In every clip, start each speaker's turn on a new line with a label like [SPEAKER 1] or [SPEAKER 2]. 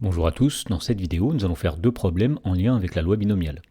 [SPEAKER 1] Bonjour à tous, dans cette vidéo nous allons faire deux problèmes en lien avec la loi binomiale.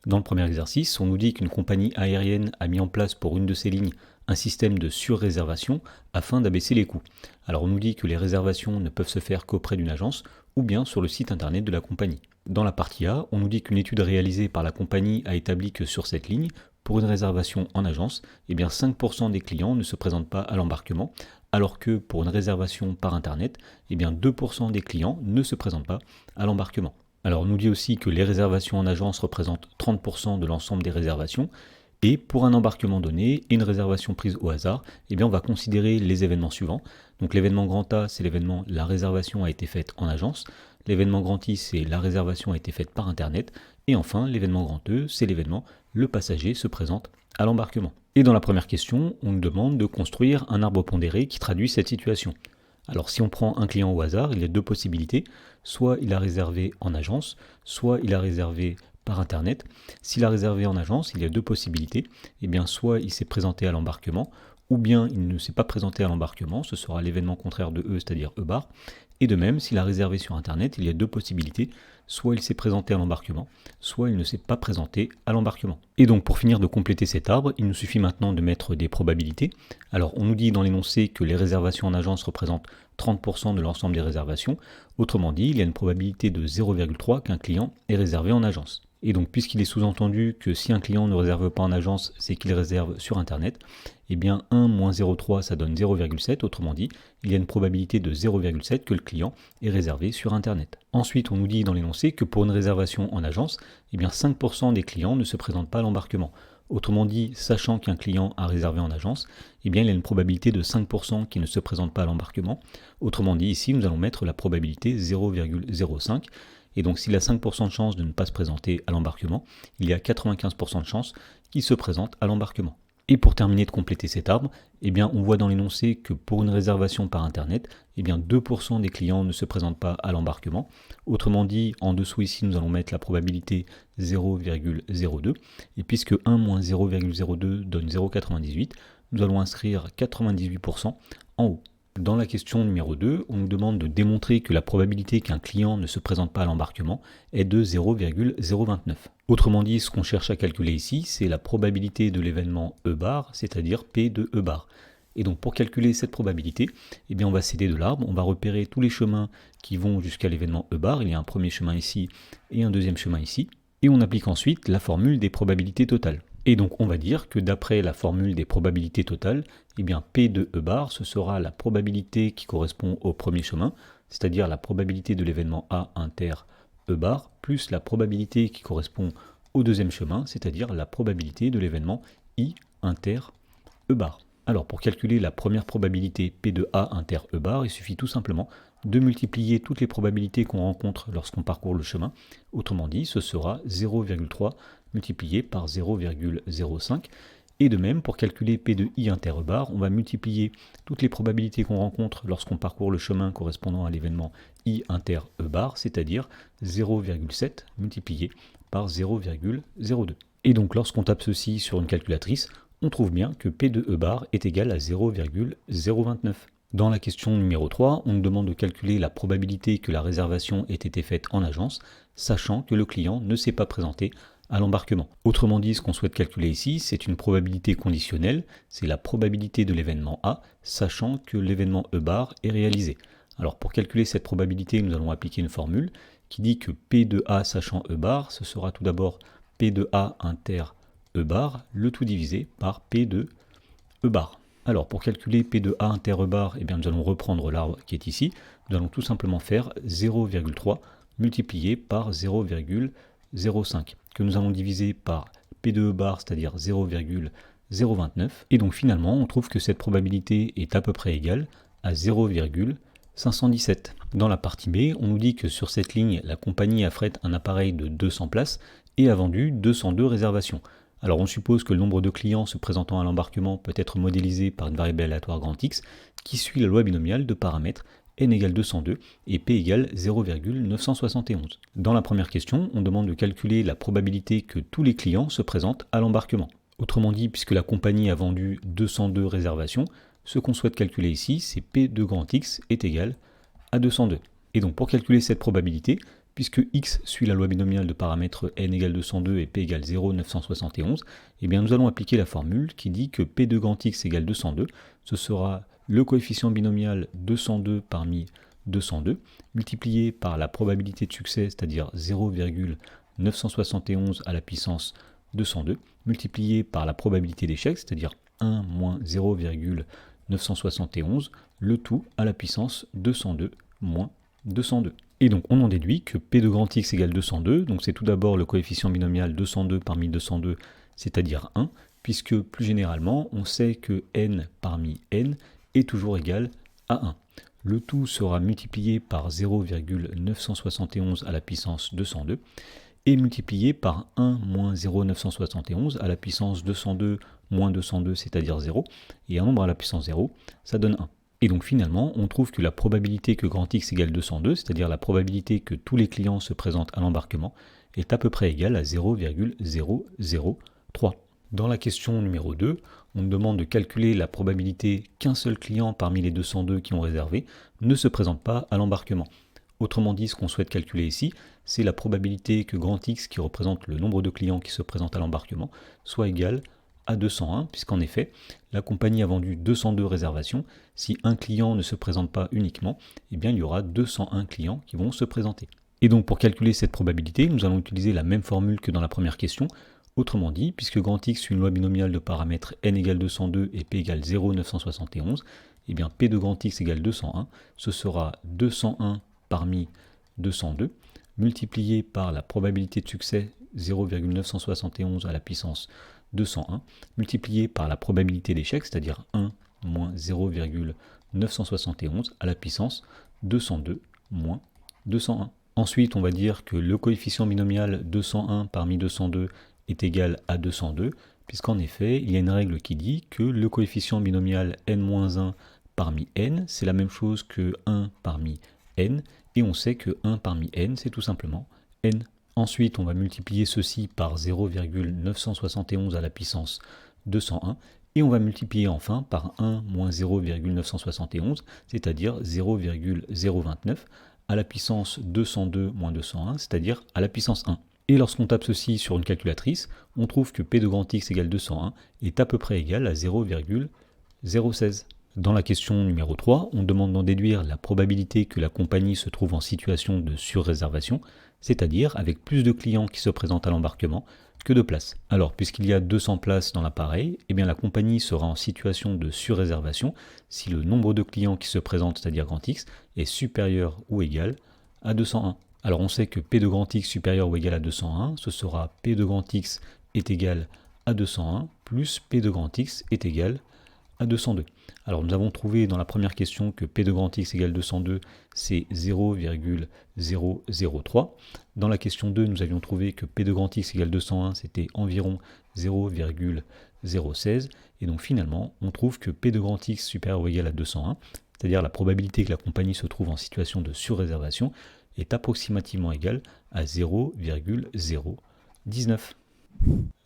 [SPEAKER 1] Dans le premier exercice, on nous dit qu'une compagnie aérienne a mis en place pour une de ses lignes un système de surréservation afin d'abaisser les coûts. Alors on nous dit que les réservations ne peuvent se faire qu'auprès d'une agence ou bien sur le site internet de la compagnie. Dans la partie A, on nous dit qu'une étude réalisée par la compagnie a établi que sur cette ligne, pour une réservation en agence, 5% des clients ne se présentent pas à l'embarquement, alors que pour une réservation par internet, 2% des clients ne se présentent pas à l'embarquement. Alors on nous dit aussi que les réservations en agence représentent 30% de l'ensemble des réservations, et pour un embarquement donné et une réservation prise au hasard, on va considérer les événements suivants. Donc l'événement grand A, c'est l'événement la réservation a été faite en agence. L'événement grand I, c'est la réservation a été faite par internet. Et enfin, l'événement grand E, c'est l'événement le passager se présente à l'embarquement. Et dans la première question, on nous demande de construire un arbre pondéré qui traduit cette situation. Alors si on prend un client au hasard, il y a deux possibilités. Soit il a réservé en agence, soit il a réservé par internet. S'il a réservé en agence, il y a deux possibilités. Soit il s'est présenté à l'embarquement, ou bien il ne s'est pas présenté à l'embarquement, ce sera l'événement contraire de E, c'est-à-dire E bar. Et de même, s'il a réservé sur internet, il y a deux possibilités. Soit il s'est présenté à l'embarquement, soit il ne s'est pas présenté à l'embarquement. Et donc pour finir de compléter cet arbre, il nous suffit maintenant de mettre des probabilités. Alors on nous dit dans l'énoncé que les réservations en agence représentent 30% de l'ensemble des réservations. Autrement dit, il y a une probabilité de 0,3 qu'un client est réservé en agence. Et donc puisqu'il est sous-entendu que si un client ne réserve pas en agence, c'est qu'il réserve sur internet, 1 moins 0,3 ça donne 0,7, autrement dit, il y a une probabilité de 0,7 que le client est réservé sur internet. Ensuite, on nous dit dans l'énoncé que pour une réservation en agence, 5% des clients ne se présentent pas à l'embarquement. Autrement dit, sachant qu'un client a réservé en agence, il y a une probabilité de 5% qui ne se présente pas à l'embarquement. Autrement dit, ici, nous allons mettre la probabilité 0,05. Et donc, s'il a 5% de chance de ne pas se présenter à l'embarquement, il y a 95% de chance qu'il se présente à l'embarquement. Et pour terminer de compléter cet arbre, on voit dans l'énoncé que pour une réservation par internet, 2% des clients ne se présentent pas à l'embarquement. Autrement dit, en dessous ici, nous allons mettre la probabilité 0,02. Et puisque 1 moins 0,02 donne 0,98, nous allons inscrire 98% en haut. Dans la question numéro 2, on nous demande de démontrer que la probabilité qu'un client ne se présente pas à l'embarquement est de 0,029. Autrement dit, ce qu'on cherche à calculer ici, c'est la probabilité de l'événement E bar, c'est-à-dire P de E bar. Et donc pour calculer cette probabilité, on va s'aider de l'arbre, on va repérer tous les chemins qui vont jusqu'à l'événement E bar, il y a un premier chemin ici et un deuxième chemin ici, et on applique ensuite la formule des probabilités totales. Et donc on va dire que d'après la formule des probabilités totales, P de E bar, ce sera la probabilité qui correspond au premier chemin, c'est-à-dire la probabilité de l'événement A inter E bar, plus la probabilité qui correspond au deuxième chemin, c'est-à-dire la probabilité de l'événement I inter E bar. Alors pour calculer la première probabilité P de A inter E bar, il suffit tout simplement de multiplier toutes les probabilités qu'on rencontre lorsqu'on parcourt le chemin. Autrement dit, ce sera 0,3 multiplié par 0,05. Et de même, pour calculer P de I inter E bar, on va multiplier toutes les probabilités qu'on rencontre lorsqu'on parcourt le chemin correspondant à l'événement I inter E bar, c'est-à-dire 0,7 multiplié par 0,02. Et donc lorsqu'on tape ceci sur une calculatrice, on trouve bien que P de E bar est égal à 0,029. Dans la question numéro 3, on nous demande de calculer la probabilité que la réservation ait été faite en agence, sachant que le client ne s'est pas présenté à l'embarquement. Autrement dit, ce qu'on souhaite calculer ici, c'est une probabilité conditionnelle, c'est la probabilité de l'événement A, sachant que l'événement E bar est réalisé. Alors pour calculer cette probabilité, nous allons appliquer une formule qui dit que P de A sachant E bar, ce sera tout d'abord P de A inter E bar, le tout divisé par P de E bar. Alors pour calculer P de A inter E bar, nous allons reprendre l'arbre qui est ici. Nous allons tout simplement faire 0,3 multiplié par 0,05 que nous allons diviser par P de E bar, c'est-à-dire 0,029. Et donc finalement, on trouve que cette probabilité est à peu près égale à 0,517. Dans la partie B, on nous dit que sur cette ligne, la compagnie affrète un appareil de 200 places et a vendu 202 réservations. Alors on suppose que le nombre de clients se présentant à l'embarquement peut être modélisé par une variable aléatoire grand X qui suit la loi binomiale de paramètres n égale 202 et p égale 0,971. Dans la première question, on demande de calculer la probabilité que tous les clients se présentent à l'embarquement. Autrement dit, puisque la compagnie a vendu 202 réservations, ce qu'on souhaite calculer ici, c'est p de grand X est égal à 202. Et donc pour calculer cette probabilité, puisque x suit la loi binomiale de paramètres n égale 202 et p égale 0,971, eh bien nous allons appliquer la formule qui dit que p de grand x égale 202, ce sera le coefficient binomial 202 parmi 202, multiplié par la probabilité de succès, c'est-à-dire 0,971 à la puissance 202, multiplié par la probabilité d'échec, c'est-à-dire 1 moins 0,971, le tout à la puissance 202 moins 202. Et donc on en déduit que p de grand x égale 202, donc c'est tout d'abord le coefficient binomial 202 parmi 202, c'est-à-dire 1, puisque plus généralement on sait que n parmi n est toujours égal à 1. Le tout sera multiplié par 0,971 à la puissance 202 et multiplié par 1 moins 0,971 à la puissance 202 moins 202, c'est-à-dire 0, et un nombre à la puissance 0, ça donne 1. Et donc finalement, on trouve que la probabilité que grand x égale 202, c'est-à-dire la probabilité que tous les clients se présentent à l'embarquement, est à peu près égale à 0,003. Dans la question numéro 2, on nous demande de calculer la probabilité qu'un seul client parmi les 202 qui ont réservé ne se présente pas à l'embarquement. Autrement dit, ce qu'on souhaite calculer ici, c'est la probabilité que grand X, qui représente le nombre de clients qui se présentent à l'embarquement, soit égal à 201, puisqu'en effet, la compagnie a vendu 202 réservations. Si un client ne se présente pas uniquement, eh bien, il y aura 201 clients qui vont se présenter. Et donc, pour calculer cette probabilité, nous allons utiliser la même formule que dans la première question. Autrement dit, puisque grand X suit une loi binomiale de paramètres n égale 202 et p égale 0,971, eh bien p de grand X égale 201, ce sera 201 parmi 202, multiplié par la probabilité de succès 0,971 à la puissance 201, multiplié par la probabilité d'échec, c'est-à-dire 1 moins 0,971 à la puissance 202 moins 201. Ensuite, on va dire que le coefficient binomial 201 parmi 202 est égal à 202, puisqu'en effet, il y a une règle qui dit que le coefficient binomial n-1 parmi n, c'est la même chose que 1 parmi n, et on sait que 1 parmi n, c'est tout simplement n. Ensuite, on va multiplier ceci par 0,971 à la puissance 201, et on va multiplier enfin par 1 moins 0,971, c'est-à-dire 0,029, à la puissance 202 moins 201, c'est-à-dire à la puissance 1. Et lorsqu'on tape ceci sur une calculatrice, on trouve que p de grand x égale 201 est à peu près égal à 0,016. Dans la question numéro 3, on demande d'en déduire la probabilité que la compagnie se trouve en situation de surréservation, c'est-à-dire avec plus de clients qui se présentent à l'embarquement que de places. Alors, puisqu'il y a 200 places dans l'appareil, eh bien la compagnie sera en situation de surréservation si le nombre de clients qui se présentent, c'est-à-dire grand X, est supérieur ou égal à 201. Alors on sait que P de grand X supérieur ou égal à 201, ce sera P de grand X est égal à 201 plus P de grand X est égal à 202. Alors nous avons trouvé dans la première question que P de grand X égale 202, c'est 0,003. Dans la question 2, nous avions trouvé que P de grand X égale 201, c'était environ 0,016. Et donc finalement, on trouve que P de grand X supérieur ou égal à 201, c'est-à-dire la probabilité que la compagnie se trouve en situation de surréservation, est approximativement égale à 0,019.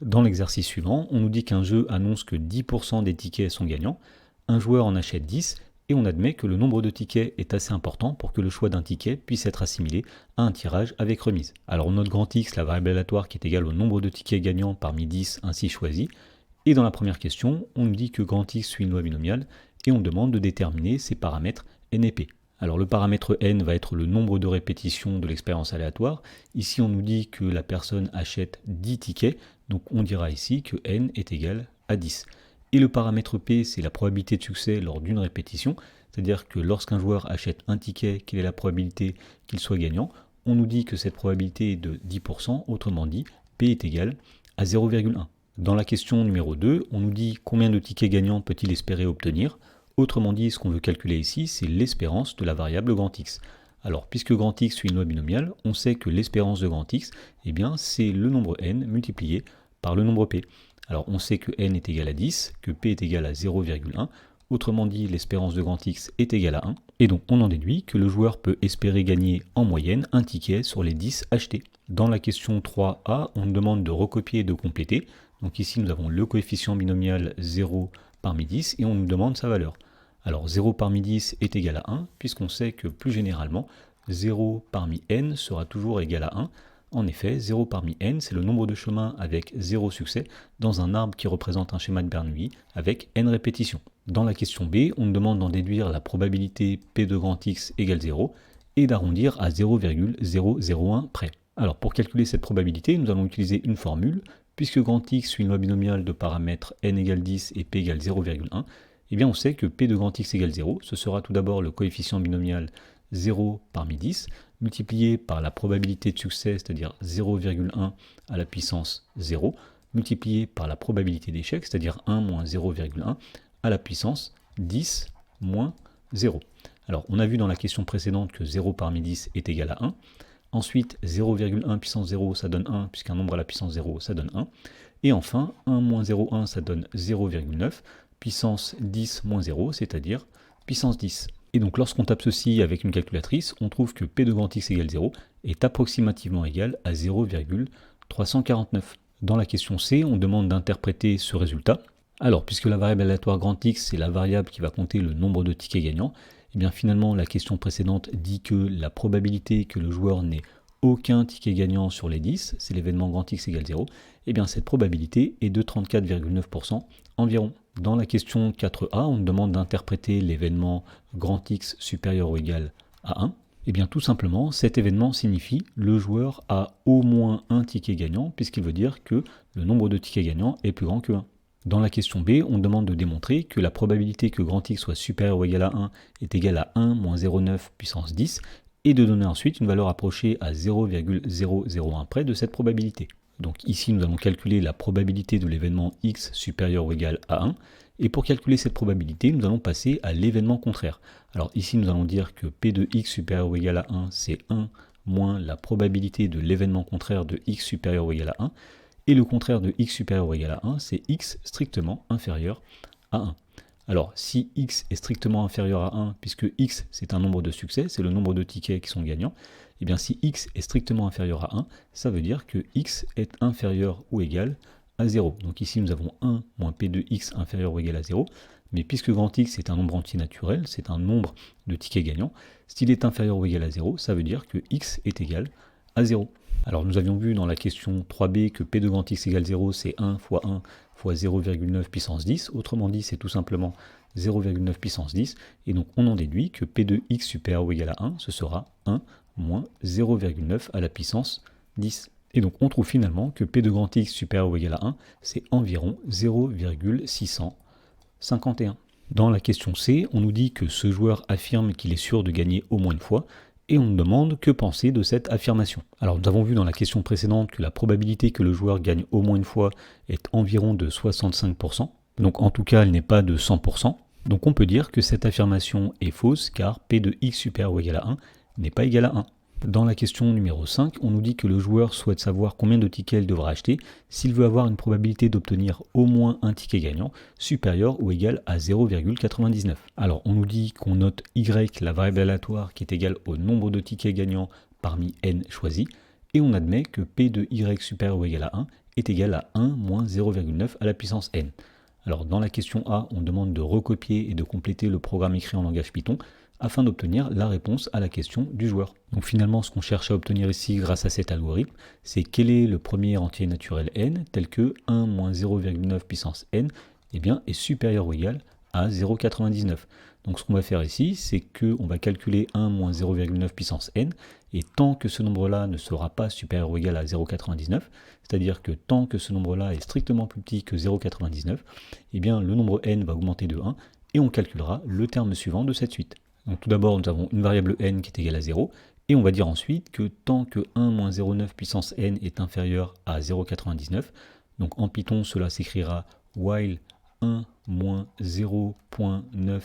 [SPEAKER 1] Dans l'exercice suivant, on nous dit qu'un jeu annonce que 10% des tickets sont gagnants, un joueur en achète 10 et on admet que le nombre de tickets est assez important pour que le choix d'un ticket puisse être assimilé à un tirage avec remise. Alors on note grand X, la variable aléatoire qui est égale au nombre de tickets gagnants parmi 10 ainsi choisis, et dans la première question, on nous dit que grand X suit une loi binomiale et on demande de déterminer ses paramètres n et p. Alors le paramètre n va être le nombre de répétitions de l'expérience aléatoire. Ici on nous dit que la personne achète 10 tickets, donc on dira ici que n est égal à 10. Et le paramètre p, c'est la probabilité de succès lors d'une répétition, c'est-à-dire que lorsqu'un joueur achète un ticket, quelle est la probabilité qu'il soit gagnant? On nous dit que cette probabilité est de 10%, autrement dit, p est égal à 0,1. Dans la question numéro 2, on nous dit combien de tickets gagnants peut-il espérer obtenir? Autrement dit, ce qu'on veut calculer ici, c'est l'espérance de la variable grand X. Alors, puisque grand X suit une loi binomiale, on sait que l'espérance de grand X, eh bien, c'est le nombre n multiplié par le nombre p. Alors, on sait que n est égal à 10, que p est égal à 0,1. Autrement dit, l'espérance de grand X est égale à 1. Et donc, on en déduit que le joueur peut espérer gagner en moyenne un ticket sur les 10 achetés. Dans la question 3a, on nous demande de recopier et de compléter. Donc ici, nous avons le coefficient binomial 0 parmi 10 et on nous demande sa valeur. Alors 0 parmi 10 est égal à 1, puisqu'on sait que plus généralement, 0 parmi n sera toujours égal à 1. En effet, 0 parmi n, c'est le nombre de chemins avec 0 succès dans un arbre qui représente un schéma de Bernoulli avec n répétitions. Dans la question B, on nous demande d'en déduire la probabilité P de grand X égale 0 et d'arrondir à 0,001 près. Alors pour calculer cette probabilité, nous allons utiliser une formule. Puisque grand X suit une loi binomiale de paramètres n égale 10 et p égale 0,1, eh bien on sait que p de grand X égale 0, ce sera tout d'abord le coefficient binomial 0 parmi 10, multiplié par la probabilité de succès, c'est-à-dire 0,1 à la puissance 0, multiplié par la probabilité d'échec, c'est-à-dire 1 moins 0,1 à la puissance 10 moins 0. Alors on a vu dans la question précédente que 0 parmi 10 est égal à 1. Ensuite, 0,1 puissance 0, ça donne 1, puisqu'un nombre à la puissance 0, ça donne 1. Et enfin, 1 moins 0,1, ça donne 0,9, puissance 10 moins 0, c'est-à-dire puissance 10. Et donc lorsqu'on tape ceci avec une calculatrice, on trouve que P de grand X égale 0 est approximativement égal à 0,349. Dans la question C, on demande d'interpréter ce résultat. Alors, puisque la variable aléatoire grand X, c'est la variable qui va compter le nombre de tickets gagnants, et bien finalement la question précédente dit que la probabilité que le joueur n'ait aucun ticket gagnant sur les 10, c'est l'événement grand X égale 0, et bien cette probabilité est de 34,9% environ. Dans la question 4a, on nous demande d'interpréter l'événement grand X supérieur ou égal à 1. Et bien tout simplement, cet événement signifie le joueur a au moins un ticket gagnant, puisqu'il veut dire que le nombre de tickets gagnants est plus grand que 1. Dans la question B, on demande de démontrer que la probabilité que grand X soit supérieur ou égal à 1 est égale à 1 moins 0,9 puissance 10 et de donner ensuite une valeur approchée à 0,001 près de cette probabilité. Donc ici, nous allons calculer la probabilité de l'événement X supérieur ou égal à 1 et pour calculer cette probabilité, nous allons passer à l'événement contraire. Alors ici, nous allons dire que P de X supérieur ou égal à 1, c'est 1 moins la probabilité de l'événement contraire de X supérieur ou égal à 1. Et le contraire de x supérieur ou égal à 1, c'est x strictement inférieur à 1. Alors, si x est strictement inférieur à 1, puisque x c'est un nombre de succès, c'est le nombre de tickets qui sont gagnants, et bien si x est strictement inférieur à 1, ça veut dire que x est inférieur ou égal à 0. Donc ici nous avons 1 moins p de x inférieur ou égal à 0, mais puisque grand X est un nombre entier naturel, c'est un nombre de tickets gagnants, s'il est inférieur ou égal à 0, ça veut dire que x est égal à 0. Alors nous avions vu dans la question 3b que P de grand X égale 0, c'est 1 fois 1 fois 0,9 puissance 10. Autrement dit, c'est tout simplement 0,9 puissance 10. Et donc on en déduit que P de X supérieur ou égal à 1, ce sera 1 moins 0,9 à la puissance 10. Et donc on trouve finalement que P de grand X supérieur ou égal à 1, c'est environ 0,651. Dans la question C, on nous dit que ce joueur affirme qu'il est sûr de gagner au moins une fois, et on nous demande que penser de cette affirmation. Alors nous avons vu dans la question précédente que la probabilité que le joueur gagne au moins une fois est environ de 65%, donc en tout cas elle n'est pas de 100%, donc on peut dire que cette affirmation est fausse car P de X supérieur ou égal à 1 n'est pas égal à 1. Dans la question numéro 5, on nous dit que le joueur souhaite savoir combien de tickets il devra acheter s'il veut avoir une probabilité d'obtenir au moins un ticket gagnant supérieur ou égal à 0,99. Alors on nous dit qu'on note Y, la variable aléatoire, qui est égale au nombre de tickets gagnants parmi n choisis, et on admet que P de Y supérieur ou égal à 1 est égal à 1 moins 0,9 à la puissance n. Alors dans la question A, on demande de recopier et de compléter le programme écrit en langage Python, afin d'obtenir la réponse à la question du joueur. Donc finalement, ce qu'on cherche à obtenir ici grâce à cet algorithme, c'est quel est le premier entier naturel n, tel que 1 moins 0,9 puissance n, est supérieur ou égal à 0,99. Donc ce qu'on va faire ici, c'est qu'on va calculer 1 moins 0,9 puissance n, et tant que ce nombre-là ne sera pas supérieur ou égal à 0,99, c'est-à-dire que tant que ce nombre-là est strictement plus petit que 0,99, le nombre n va augmenter de 1, et on calculera le terme suivant de cette suite. Donc tout d'abord, nous avons une variable n qui est égale à 0, et on va dire ensuite que tant que 1 moins 0,9 puissance n est inférieur à 0,99, donc en Python, cela s'écrira while 1 moins 0,9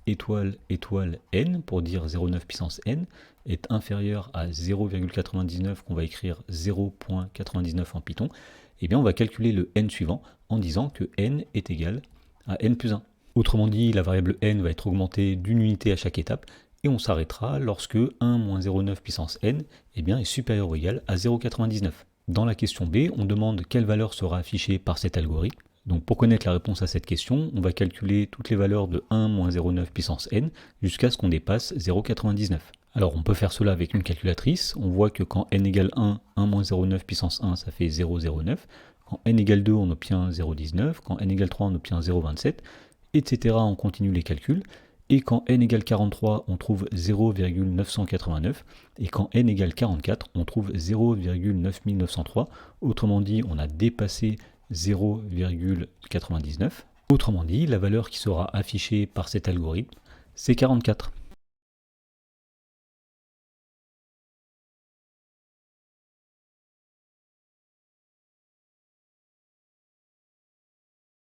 [SPEAKER 1] étoile étoile n, pour dire 0,9 puissance n, est inférieur à 0,99, qu'on va écrire 0,99 en Python, et bien on va calculer le n suivant en disant que n est égal à n plus 1. Autrement dit, la variable n va être augmentée d'une unité à chaque étape, et on s'arrêtera lorsque 1 moins 0,9 puissance n est supérieur ou égal à 0,99. Dans la question B, on demande quelle valeur sera affichée par cet algorithme. Donc pour connaître la réponse à cette question, on va calculer toutes les valeurs de 1 moins 0,9 puissance n jusqu'à ce qu'on dépasse 0,99. Alors on peut faire cela avec une calculatrice. On voit que quand n égale 1, 1 moins 0,9 puissance 1, ça fait 0,09. Quand n égale 2, on obtient 0,19. Quand n égale 3, on obtient 0,27, etc. On continue les calculs. Et quand n égale 43, on trouve 0,989. Et quand n égale 44, on trouve 0,9903. Autrement dit, on a dépassé 0,99. Autrement dit, la valeur qui sera affichée par cet algorithme, c'est 44.